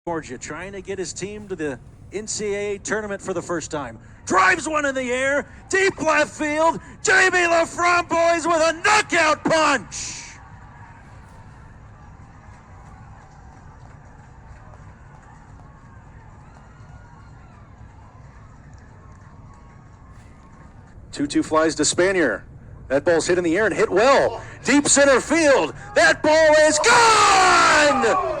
Georgia trying to get his team to the NCAA tournament for the first time. Drives one in the air, deep left field. Jamie LaFront boys with a knockout punch. Two flies to Spanier. That ball's hit in the air and hit well. Deep center field. That ball is gone!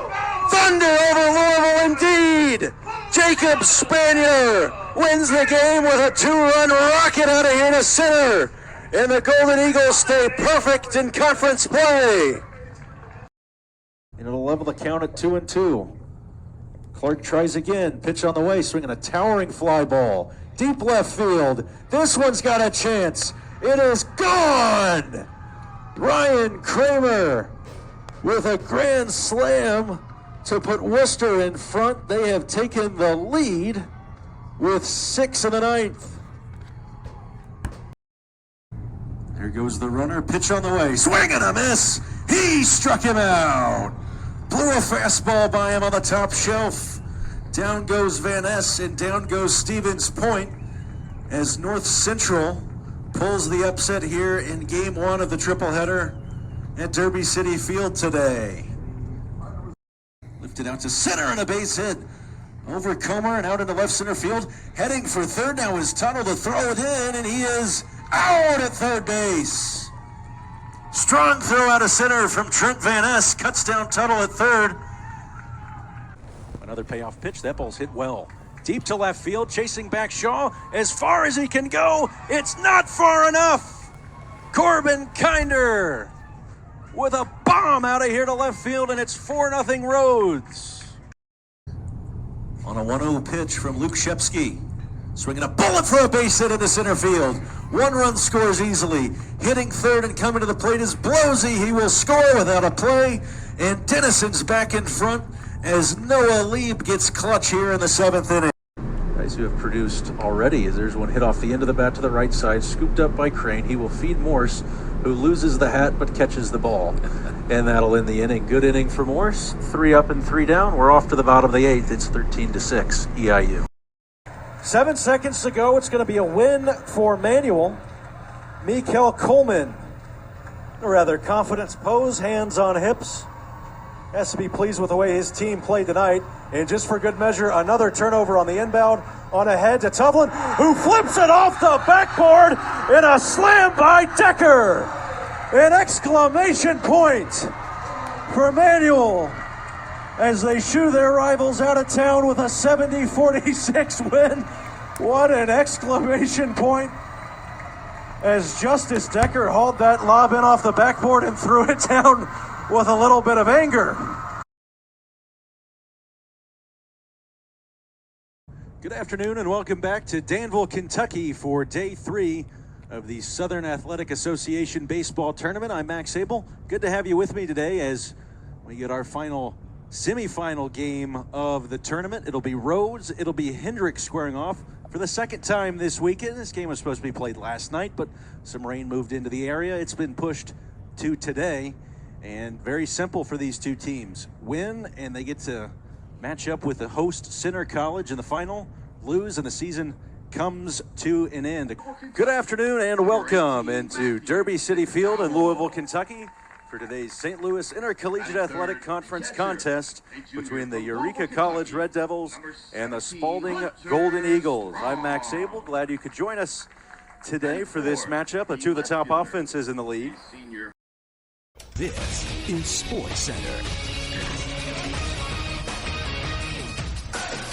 Thunder over Louisville indeed. Jacob Spanier wins the game with a 2-run rocket out of here to center. And the Golden Eagles stay perfect in conference play. And it'll level the count at 2-2. Clark tries again. Pitch on the way, swinging a towering fly ball. Deep left field. This one's got a chance. It is gone! Ryan Kramer with a grand slam to put Worcester in front. They have taken the lead with 6 in the 9th. There goes the runner. Pitch on the way. Swing and a miss. He struck him out. Blew a fastball by him on the top shelf. Down goes Van Ness and down goes Stevens Point as North Central pulls the upset here in game 1 of the triple-header at Derby City Field today. Lifted out to center and a base hit over Comer and out into left center field. Heading for third now is Tuttle to throw it in, and he is out at third base. Strong throw out of center from Trent Van Ness. Cuts down Tuttle at third. Another payoff pitch. That ball's hit well. Deep to left field, chasing back Shaw as far as he can go. It's not far enough. Corbin Kinder with a bomb out of here to left field, and it's 4-0 Rhodes. On a 1-0 pitch from Luke Shepsky. Swinging a bullet for a base hit into center field. 1 run scores easily. Hitting third and coming to the plate is Blosey. He will score without a play. And Dennison's back in front as Noah Lieb gets clutch here in the 7th inning. Guys who have produced already, as there's one hit off the end of the bat to the right side, scooped up by Crane. He will feed Morse, who loses the hat but catches the ball. And that'll end the inning. Good inning for Morse. 3 up and 3 down. We're off to the bottom of the 8th. It's 13-6 EIU. 7 seconds to go. It's going to be a win for Manuel. Mikael Coleman. A rather confident pose, hands on hips. Has to be pleased with the way his team played tonight. And just for good measure, another turnover on the inbound. On ahead to Tuvlin, who flips it off the backboard in a slam by Decker. An exclamation point for Manuel as they shoo their rivals out of town with a 70-46 win. What an exclamation point as Justice Decker hauled that lob in off the backboard and threw it down with a little bit of anger. Good afternoon and welcome back to Danville, Kentucky for day 3 of the Southern Athletic Association Baseball Tournament. I'm Max Abel. Good to have you with me today as we get our final semifinal game of the tournament. It'll be Rhodes, it'll be Hendricks squaring off for the second time this weekend. This game was supposed to be played last night, but some rain moved into the area. It's been pushed to today. And very simple for these two teams. Win, and they get to match up with the host Center College in the final. Lose, and the season comes to an end. Good afternoon and welcome into Derby City Field in Louisville, Kentucky for today's St. Louis Intercollegiate Athletic Conference contest between the Eureka College Red Devils and the Spalding Golden Eagles. I'm Max Abel. Glad you could join us today for this matchup of 2 of the top offenses in the league. This is SportsCenter.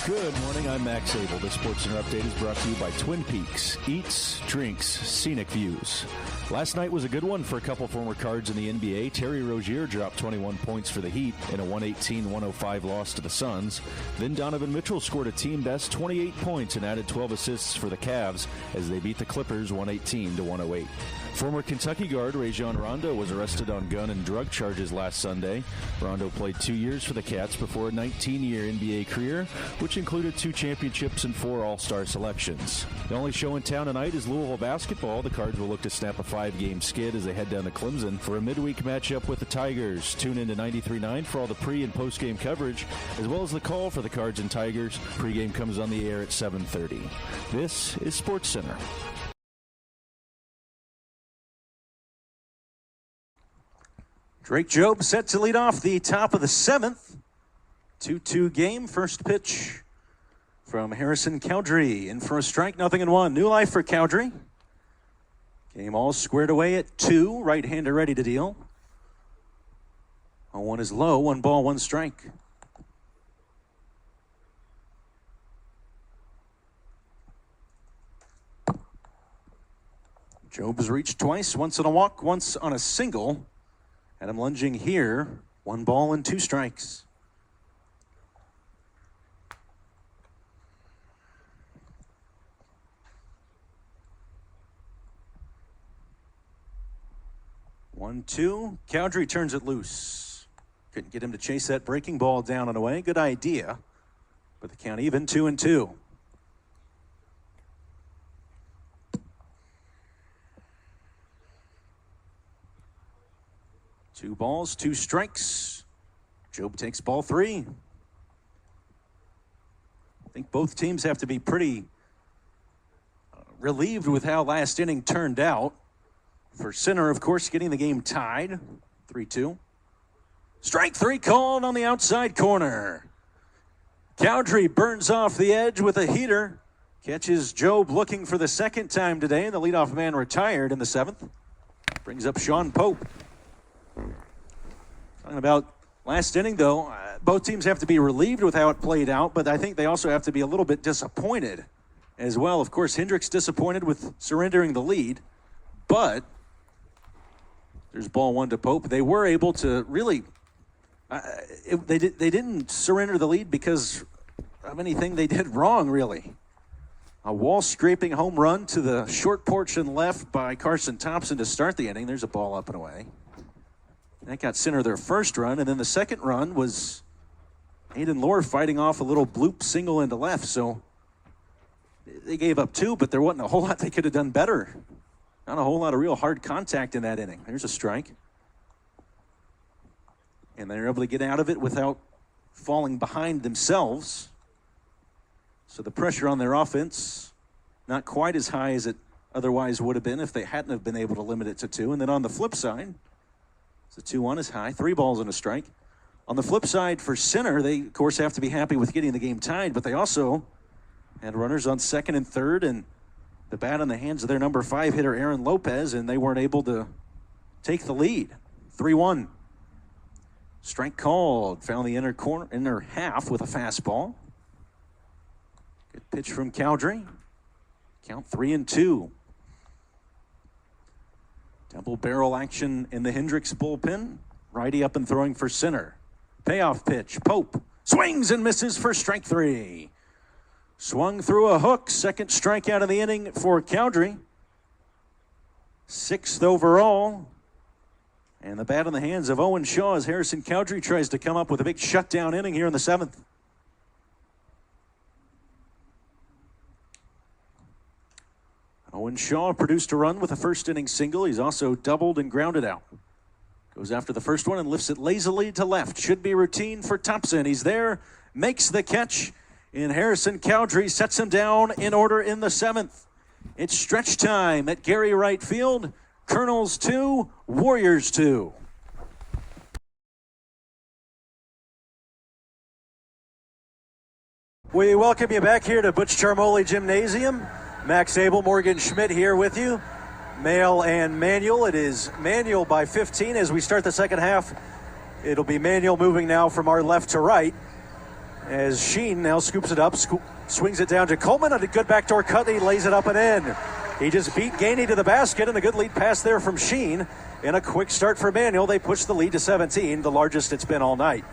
Good morning, I'm Max Abel. The SportsCenter update is brought to you by Twin Peaks. Eats, drinks, scenic views. Last night was a good one for a couple former Cards in the NBA. Terry Rozier dropped 21 points for the Heat in a 118-105 loss to the Suns. Then Donovan Mitchell scored a team-best 28 points and added 12 assists for the Cavs as they beat the Clippers 118-108. Former Kentucky guard Rajon Rondo was arrested on gun and drug charges last Sunday. Rondo played 2 years for the Cats before a 19-year NBA career, which included 2 championships and 4 All-Star selections. The only show in town tonight is Louisville basketball. The Cards will look to snap a 5-game skid as they head down to Clemson for a midweek matchup with the Tigers. Tune in to 93.9 for all the pre- and post-game coverage, as well as the call for the Cards and Tigers. Pre-game comes on the air at 7:30. This is SportsCenter. Drake Job set to lead off the top of the 7th. 2-2 game. First pitch from Harrison Cowdrey. In for a strike, 0-1. New life for Cowdrey. Game all squared away at 2. Right-hander ready to deal. 0-1 is low. 1 ball, 1 strike. Job has reached twice. Once on a walk, once on a single. Had him lunging here. 1 ball and 2 strikes. One, 2. Cowdrey turns it loose. Couldn't get him to chase that breaking ball down and away. Good idea. But the count even, 2-2. 2 balls, 2 strikes. Job takes ball 3. I think both teams have to be pretty relieved with how last inning turned out. For Center, of course, getting the game tied, 3-2. Strike 3 called on the outside corner. Cowdrey burns off the edge with a heater. Catches Job looking for the second time today. The leadoff man retired in the 7th. Brings up Sean Pope. Talking about last inning, though, both teams have to be relieved with how it played out, but I think they also have to be a little bit disappointed as well. Of course, Hendricks disappointed with surrendering the lead, but there's ball 1 to Pope. They were able to really, they didn't surrender the lead because of anything they did wrong, really. A wall-scraping home run to the short porch and left by Carson Thompson to start the inning. There's a ball up and away. That got Center their first run, and then the second run was Aiden Lohr fighting off a little bloop single into left. So they gave up 2, but there wasn't a whole lot they could have done better. Not a whole lot of real hard contact in that inning. There's a strike. And they're able to get out of it without falling behind themselves. So the pressure on their offense, not quite as high as it otherwise would have been if they hadn't have been able to limit it to 2. And then on the flip side, the 2-1 is high, 3 balls and a strike. On the flip side for Center, they, of course, have to be happy with getting the game tied, but they also had runners on second and third, and the bat in the hands of their number 5 hitter, Aaron Lopez, and they weren't able to take the lead. 3-1. Strike called. Found the inner half with a fastball. Good pitch from Cowdrey. Count 3-2. Double barrel action in the Hendricks bullpen. Righty up and throwing for Center. Payoff pitch. Pope swings and misses for strike 3. Swung through a hook. Second strikeout of the inning for Cowdrey. 6th overall. And the bat in the hands of Owen Shaw as Harrison Cowdrey tries to come up with a big shutdown inning here in the 7th. Owen Shaw produced a run with a first inning single. He's also doubled and grounded out. Goes after the first one and lifts it lazily to left. Should be routine for Thompson. He's there, makes the catch, and Harrison Cowdrey sets him down in order in the 7th. It's stretch time at Gary Wright Field. Colonels 2, Warriors 2. We welcome you back here to Butch Charmoli Gymnasium. Max Abel, Morgan Schmidt here with you. Male and Manuel. It is Manuel by 15 as we start the second half. It'll be Manuel moving now from our left to right as Sheen now scoops it up, swings it down to Coleman on a good backdoor cut. He lays it up and in. He just beat Gainey to the basket, and a good lead pass there from Sheen. And a quick start for Manuel. They push the lead to 17, the largest it's been all night.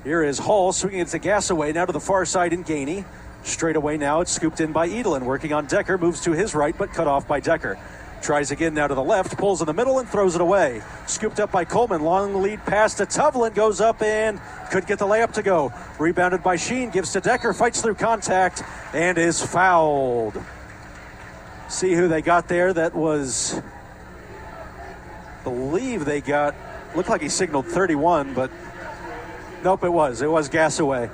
Here is Hall swinging it to Gassaway, now to the far side in Gainey. Straight away now, it's scooped in by Edelin. Working on Decker, moves to his right, but cut off by Decker. Tries again now to the left, pulls in the middle and throws it away. Scooped up by Coleman. Long lead pass to Tuvlin. Goes up and could get the layup to go. Rebounded by Sheen. Gives to Decker. Fights through contact and is fouled. See who they got there. That was, I believe they got, looked like he signaled 31, but nope, it was Gassaway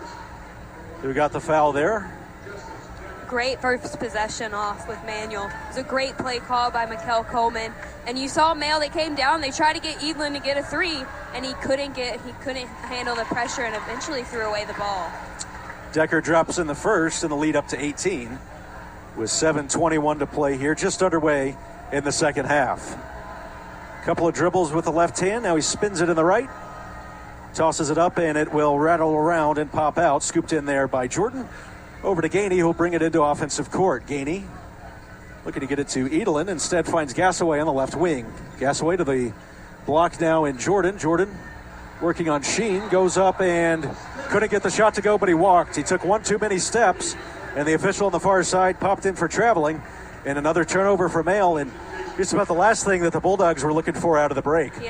who got the foul there. Great first possession off with Manuel. It was a great play call by Mikel Coleman. And you saw Mail, they came down, they tried to get Edlin to get a three, and he couldn't handle the pressure and eventually threw away the ball. Decker drops in the first and the lead up to 18 with 7:21 to play here, just underway in the second half. Couple of dribbles with the left hand. Now he spins it in the right, tosses it up, and it will rattle around and pop out. Scooped in there by Jordan. Over to Gainey, who'll bring it into offensive court. Gainey looking to get it to Edelin. Instead finds Gassaway on the left wing. Gassaway to the block now in Jordan. Jordan working on Sheen. Goes up and couldn't get the shot to go, but he walked. He took one too many steps, and the official on the far side popped in for traveling. And another turnover for Mail, and just about the last thing that the Bulldogs were looking for out of the break.